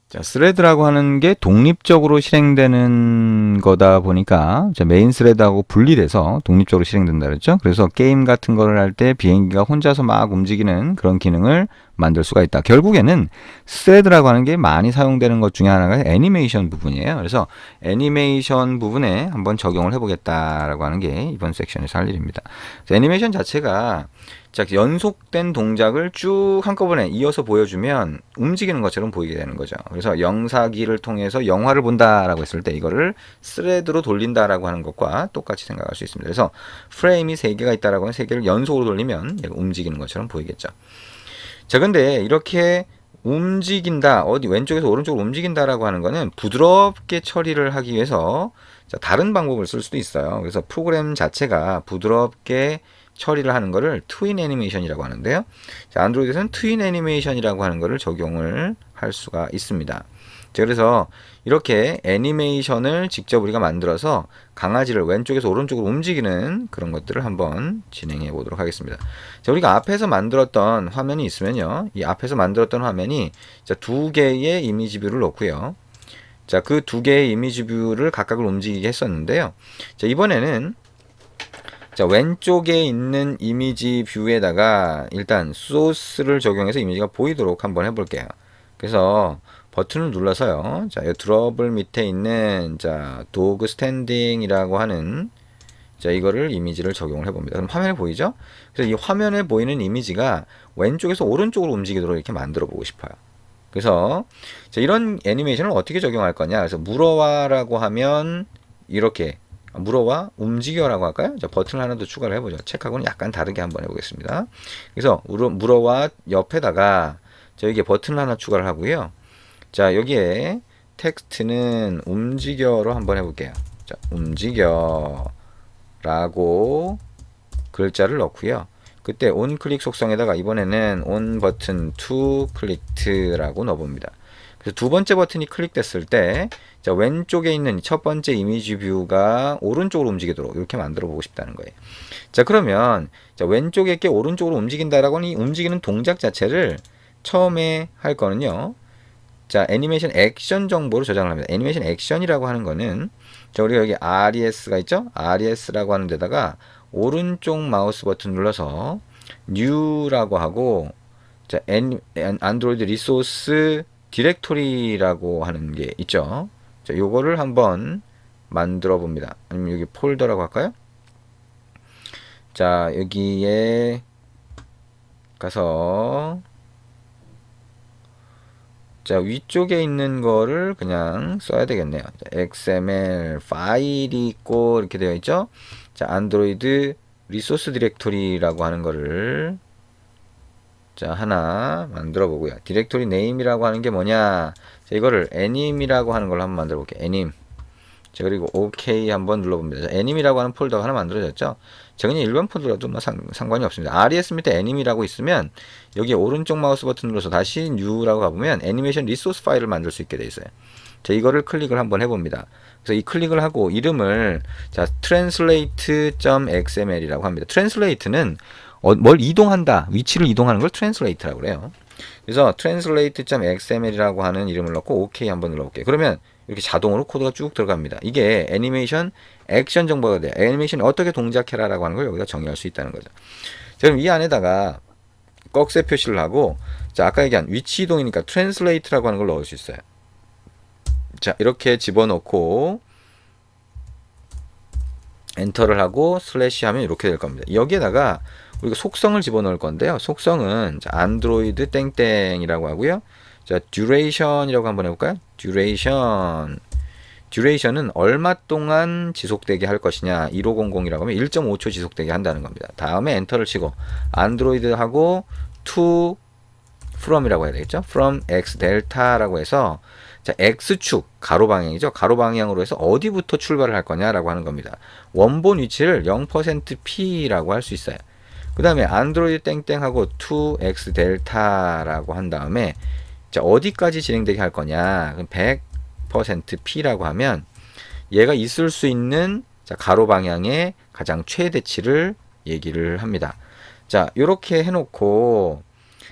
자, 스레드라고 하는 게 독립적으로 실행되는 거다 보니까 자, 메인 스레드하고 분리돼서 독립적으로 실행된다 그랬죠. 그래서 게임 같은 거를 할 때 비행기가 혼자서 막 움직이는 그런 기능을 만들 수가 있다. 결국에는 스레드라고 하는 게 많이 사용되는 것 중에 하나가 애니메이션 부분이에요. 그래서 애니메이션 부분에 한번 적용을 해보겠다라고 하는 게 이번 섹션에서 할 일입니다. 애니메이션 자체가 자, 연속된 동작을 쭉 한꺼번에 이어서 보여주면 움직이는 것처럼 보이게 되는 거죠. 그래서 영사기를 통해서 영화를 본다라고 했을 때 이거를 스레드로 돌린다라고 하는 것과 똑같이 생각할 수 있습니다. 그래서 프레임이 3개가 있다라고 하면 3개를 연속으로 돌리면 얘가 움직이는 것처럼 보이겠죠. 자, 근데 이렇게 움직인다, 어디 왼쪽에서 오른쪽으로 움직인다라고 하는 거는 부드럽게 처리를 하기 위해서 자, 다른 방법을 쓸 수도 있어요. 그래서 프로그램 자체가 부드럽게 처리를 하는 거를 트윈 애니메이션이라고 하는데요. 자, 안드로이드에서는 트윈 애니메이션이라고 하는 거를 적용을 할 수가 있습니다. 자, 그래서 이렇게 애니메이션을 직접 우리가 만들어서 강아지를 왼쪽에서 오른쪽으로 움직이는 그런 것들을 한번 진행해 보도록 하겠습니다. 자, 우리가 앞에서 만들었던 화면이 있으면요. 이 앞에서 만들었던 화면이 자, 2개의 이미지 뷰를 놓고요. 자, 그 2개의 이미지 뷰를 각각을 움직이게 했었는데요. 자, 이번에는 자, 왼쪽에 있는 이미지 뷰에다가 일단 소스를 적용해서 이미지가 보이도록 한번 해볼게요. 그래서 버튼을 눌러서요. 자, 이 드러블 밑에 있는 자, 도그 스탠딩이라고 하는 자, 이거를 이미지를 적용을 해봅니다. 그럼 화면에 보이죠? 그래서 이 화면에 보이는 이미지가 왼쪽에서 오른쪽으로 움직이도록 이렇게 만들어 보고 싶어요. 그래서 자, 이런 애니메이션을 어떻게 적용할 거냐? 그래서 물어와라고 하면 이렇게 물어와 움직여라고 할까요? 자, 버튼을 하나 더 추가를 해보죠. 책하고는 약간 다르게 한번 해보겠습니다. 그래서 물어와 옆에다가 자, 여기에 버튼을 하나 추가를 하고요. 자, 여기에 텍스트는 움직여로 한번 해볼게요. 자, 움직여 라고 글자를 넣고요. 그때 onClick 속성에다가 이번에는 on 버튼 to clicked라고 넣어봅니다. 그래서 두 번째 버튼이 클릭됐을 때 자, 왼쪽에 있는 첫 번째 이미지 뷰가 오른쪽으로 움직이도록 이렇게 만들어 보고 싶다는 거예요. 자, 그러면 자, 왼쪽에 게 오른쪽으로 움직인다라고 하니 움직이는 동작 자체를 처음에 할 거는요. 자, 애니메이션 액션 정보로 저장을 합니다. 애니메이션 액션이라고 하는 거는 자, 우리가 여기 RES가 있죠? RES라고 하는 데다가 오른쪽 마우스 버튼 눌러서 New라고 하고 자, 안드로이드 리소스 디렉토리라고 하는 게 있죠. 자, 요거를 한번 만들어 봅니다. 아니면 여기 폴더라고 할까요? 자, 여기에 가서 자, 위쪽에 있는 거를 그냥 써야 되겠네요. 자, XML 파일이 있고 이렇게 되어 있죠. 자, 안드로이드 리소스 디렉토리라고 하는 거를 자, 하나 만들어 보고요. 디렉토리 네임이라고 하는 게 뭐냐? 자, 이거를 애님이라고 하는 걸로 한번 만들어 볼게요. 애님. 자, 그리고 OK 한번 눌러봅니다. 자, 애님이라고 하는 폴더가 하나 만들어졌죠. 자, 그냥 일반 폴더라도 뭐 상관이 없습니다. RES 밑에 애님이라고 있으면 여기 오른쪽 마우스 버튼 눌러서 다시 New라고 가보면 애니메이션 리소스 파일을 만들 수 있게 돼 있어요. 자, 이거를 클릭을 한번 해봅니다. 그래서 이 클릭을 하고 이름을 자, translate.xml이라고 합니다. translate는 뭘 이동한다, 위치를 이동하는 걸 translate라고 그래요. 그래서 translate.xml이라고 하는 이름을 넣고 OK 한번 눌러볼게요. 그러면 이렇게 자동으로 코드가 쭉 들어갑니다. 이게 애니메이션 액션 정보가 돼요. 애니메이션이 어떻게 동작해라라고 하는 걸 여기다 정의할 수 있다는 거죠. 자, 그럼 이 안에다가 꺽쇠 표시를 하고 자, 아까 얘기한 위치 이동이니까 translate라고 하는 걸 넣을 수 있어요. 자, 이렇게 집어넣고 엔터를 하고 슬래시 하면 이렇게 될 겁니다. 여기에다가 우리가 속성을 집어넣을 건데요. 속성은 자, 안드로이드 땡땡이라고 하고요. 자, duration이라고 한번 해볼까요? duration은 얼마 동안 지속되게 할 것이냐. 1500이라고 하면 1.5초 지속되게 한다는 겁니다. 다음에 엔터를 치고 안드로이드하고 to from이라고 해야 되겠죠? from x 델타라고 해서 자, x축 가로 방향이죠. 가로 방향으로 해서 어디부터 출발을 할 거냐라고 하는 겁니다. 원본 위치를 0%p라고 할 수 있어요. 그 다음에 안드로이드 땡땡하고 to x 델타라고 한 다음에 자, 어디까지 진행되게 할 거냐? 그럼 100%p라고 하면 얘가 있을 수 있는 자, 가로 방향의 가장 최대치를 얘기를 합니다. 자, 이렇게 해놓고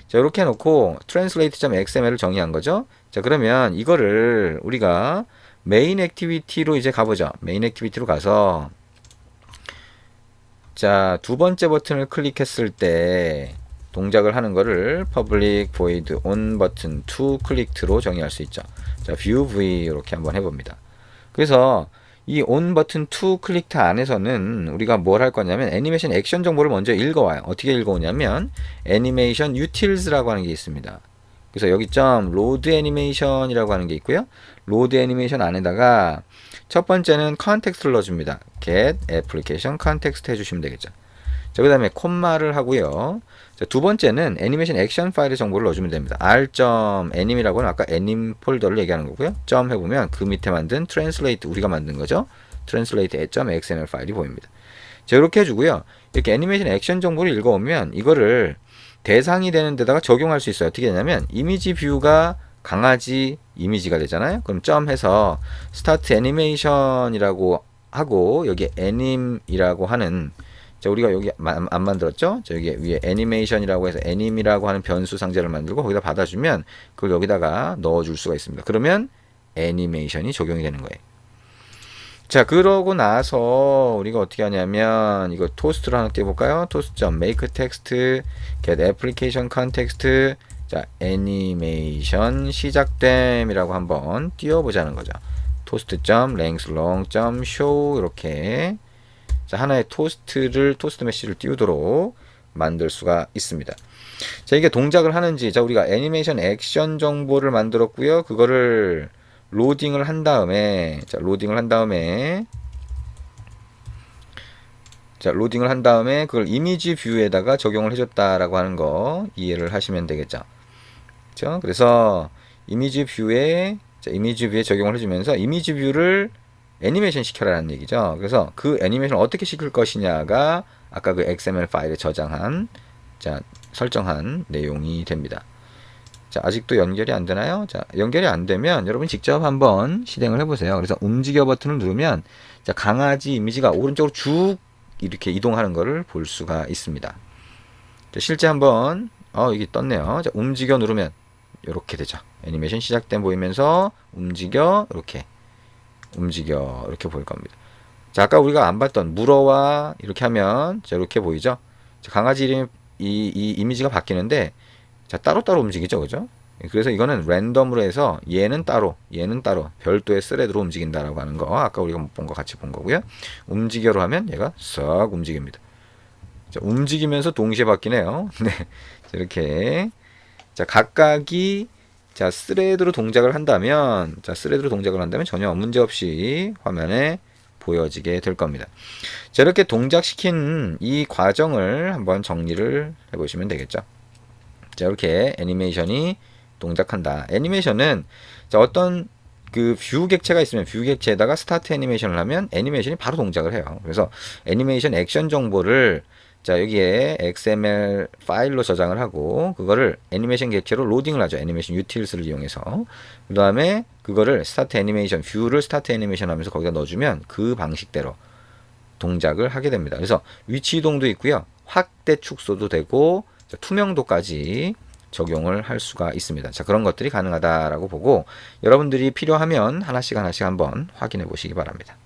자, 이렇게 해놓고 translate.xml을 정의한 거죠. 자, 자, 그러면 이거를 우리가 메인 액티비티로 이제 가보죠. 메인 액티비티로 가서 자, 두 번째 버튼을 클릭했을 때 동작을 하는 거를 public void on button to clicked로 정의할 수 있죠. 자, view v 이렇게 한번 해봅니다. 그래서 이 on button to clicked 안에서는 우리가 뭘 할 거냐면 애니메이션 액션 정보를 먼저 읽어와요. 어떻게 읽어오냐면 애니메이션 utils라고 하는 게 있습니다. 그래서 여기 점 load animation이라고 하는 게 있고요. load animation 안에다가 첫 번째는 컨텍스트를 넣어줍니다. get application context 해주시면 되겠죠. 자, 그 다음에 콤마를 하고요. 자, 두 번째는 애니메이션 액션 파일의 정보를 넣어주면 됩니다. r.anim이라고는 아까 anim 폴더를 얘기하는 거고요. 점 해보면 그 밑에 만든 translate 우리가 만든 거죠. translate.xml 파일이 보입니다. 자, 이렇게 해주고요. 이렇게 애니메이션 액션 정보를 읽어오면 이거를 대상이 되는 데다가 적용할 수 있어요. 어떻게 되냐면 이미지 뷰가 강아지 이미지가 되잖아요. 그럼 점 해서 스타트 애니메이션이라고 하고 여기 애님이라고 하는 자, 우리가 여기 안 만들었죠? 자, 여기 위에 애니메이션이라고 해서 애님이라고 하는 변수 상자를 만들고 거기다 받아주면 그걸 여기다가 넣어줄 수가 있습니다. 그러면 애니메이션이 적용이 되는 거예요. 자, 그러고 나서 우리가 어떻게 하냐면 이거 토스트로 하나 띄워볼까요? toast.make text get application context 자, 애니메이션 시작됨이라고 한번 띄워보자는 거죠. toast.length.long.show 이렇게 자, 하나의 토스트 메시지를 띄우도록 만들 수가 있습니다. 자, 이게 동작을 하는지 자, 우리가 애니메이션 액션 정보를 만들었고요. 그거를 로딩을 한 다음에 자, 로딩을 한 다음에 그걸 이미지 뷰에다가 적용을 해줬다라고 하는 거 이해를 하시면 되겠죠. 그렇죠? 그래서 이미지 뷰에 적용을 해주면서 이미지 뷰를 애니메이션 시켜라는 얘기죠. 그래서 그 애니메이션을 어떻게 시킬 것이냐가 아까 그 XML 파일에 저장한 자, 설정한 내용이 됩니다. 자, 아직도 연결이 안 되나요? 자, 연결이 안 되면 여러분 직접 한번 실행을 해보세요. 그래서 움직여 버튼을 누르면 자, 강아지 이미지가 오른쪽으로 쭉 이렇게 이동하는 것을 볼 수가 있습니다. 자, 실제 한번 이게 떴네요. 자, 움직여 누르면 이렇게 되죠. 애니메이션 시작된 보이면서 움직여 이렇게 보일 겁니다. 자, 아까 우리가 안 봤던 물어와 이렇게 하면 자, 이렇게 보이죠. 자, 강아지 이름 이 이미지가 바뀌는데 자, 따로따로 움직이죠. 그죠? 그래서 이거는 랜덤으로 해서 얘는 따로 별도의 스레드로 움직인다라고 하는 거 아까 우리가 못 본 거 같이 본 거고요. 움직여로 하면 얘가 싹 움직입니다. 자, 움직이면서 동시에 바뀌네요. 네. 이렇게 자, 각각이 자, 스레드로 동작을 한다면 전혀 문제 없이 화면에 보여지게 될 겁니다. 자, 이렇게 동작시킨 이 과정을 한번 정리를 해보시면 되겠죠. 자, 이렇게 애니메이션이 동작한다. 애니메이션은 자, 어떤 그 뷰 객체가 있으면 뷰 객체에다가 스타트 애니메이션을 하면 애니메이션이 바로 동작을 해요. 그래서 애니메이션 액션 정보를 자, 여기에 XML 파일로 저장을 하고 그거를 애니메이션 객체로 로딩을 하죠. 애니메이션 utils를 이용해서. 그 다음에 그거를 스타트 애니메이션 뷰를 스타트 애니메이션 하면서 거기다 넣어주면 그 방식대로 동작을 하게 됩니다. 그래서 위치 이동도 있고요. 확대 축소도 되고 자, 투명도까지 적용을 할 수가 있습니다. 자, 그런 것들이 가능하다라고 보고 여러분들이 필요하면 하나씩 한번 확인해 보시기 바랍니다.